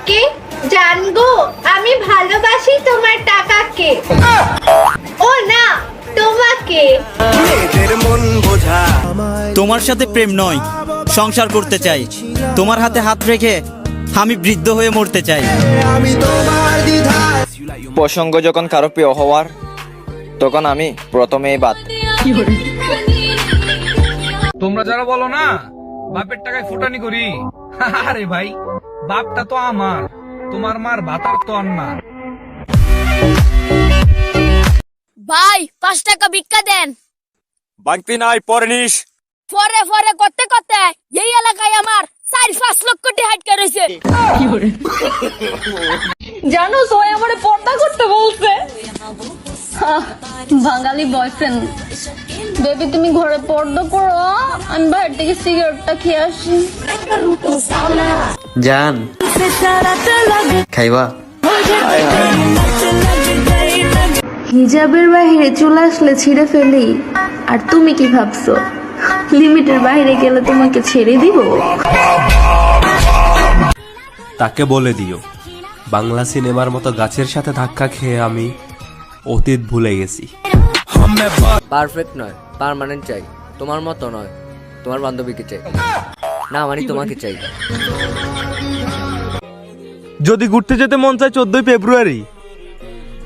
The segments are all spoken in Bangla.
আমাকে? জানগো, আমি ভালোবাসি তোমার টাকাকে। ও না, তোমাকে। তোমার সাথে প্রেম নয়, সংসার করতে চাই। তোমার হাতে হাত রেখে আমি বৃদ্ধ হয়ে মরতে চাই। প্রসঙ্গ যখন কারো প্রিয় হওয়ার, তখন আমি প্রথমেই বাদ। তোমরা যারা বলো না বাপের টাকায় ফুটানি করি, আরে ভাই বাপটা তো আমার, তোমার মার ভাতার তো আর না। ভাই 5 টাকা ভিক্ষা দেন। বাংতি নাই, পরে নিস। পরে পরে করতে করতে এই এলাকায় আমার 4-5 লক্ষ টাকা হাইট করেছে। জানো সবাই আমারে পর্দা করতে বলছে। বাঙালি বয়ফ্রেন্ড। বেবি তুমি ঘরে পর্দা করো, আমি বাইরে থেকে সিগারেটটা খেয়ে আসি। জান খাইবা? হিজাবের বাইরে চলে আসলে ছিঁড়ে ফেলি, আর তুমি কি ভাবছো লিমিটের বাইরে গেলে তোমাকে ছেড়ে দিব? তাকে বলে দিও বাংলা সিনেমার মতো গাছের সাথে ধাক্কা খেয়ে আমি অতীত ভুলে গেছি। পারফেক্ট নয়, পার্মানেন্ট চাই। তোমার মতো নয়, তোমার বান্ধবীকে চাই। না মানে তোমাকে চাই। যদি ঘুরতে যেতে মন চায় 14 ফেব্রুয়ারি,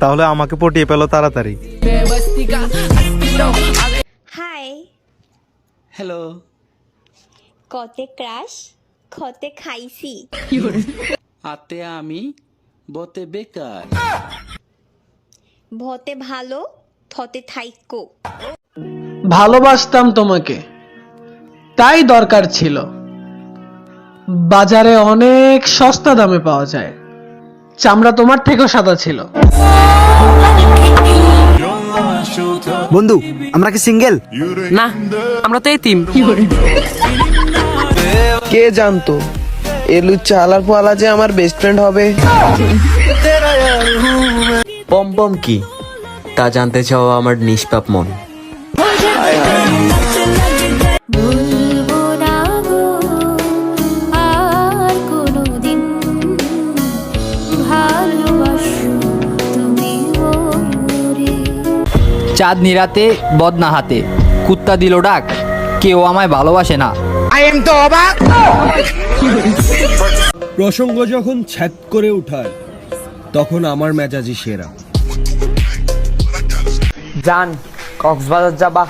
তাহলে আমাকে পটিয়ে পেলো তাড়াতাড়ি। হাই। হ্যালো। কতে ক্রাশ, খতে খাইছি। আতে আমি, বতে বেকার। ভতে ভালো, থতে থাইকো। ভালোবাসতাম তোমাকে, তাই দরকার ছিল। বাজারে অনেক সস্তা দামে পাওয়া যায়। চামড়া তোমার থেকেও সাদা ছিল। বন্ধু, আমরা কি সিঙ্গেল? না, আমরা তো এতিম। কে জানতো এই লুচ্চা আলার পোয়ালা যে আমার বেস্ট ফ্রেন্ড হবে। পম পম কি তা জানতে চাও আমার নিষ্পাপ মন। চাঁদনি রাতে বদনা হাতে, কুত্তা দিল ডাক, কেউ আমায় ভালোবাসে না। প্রসঙ্গ যখন ছ্যাক করে উঠায়, তখন আমার মেজাজি সেরা। জান কক্সবাজার যাবা?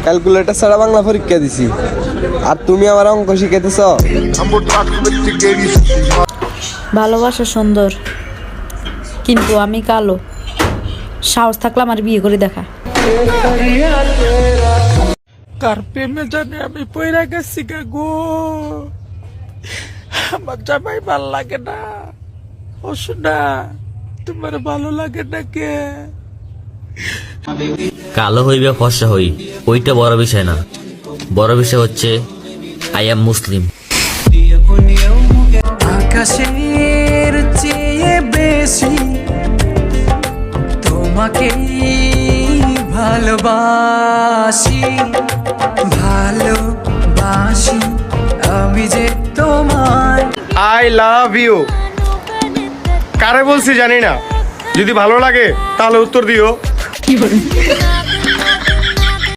ক্যালকুলেটর ছাড়া বাংলা পরীক্ষা দিছি, আর তুমি আমার অঙ্ক শিখাইতেছ। ভালোবাসা সুন্দর, কিন্তু আমি কালো। সাহস থাকলে আমার বিয়ে করে দেখা। কার প্রেমে জানে আমি পয়রা গেছি গা গো। আমার জামাই ভাল লাগে না। ও শোনা, তোমার ভালো লাগে না কে? কালো হইবে ফর্সা হই, ওইটা বড় বিষয় না। বড় বিষয় হচ্ছে আই এম মুসলিম। আকাশের চেয়ে বেশি তোমাকে ভালোবাসি, ভালোবাসি আমি যে তোমার। I love you. কারে বলছি জানি না, যদি ভালো লাগে তাহলে উত্তর দিও।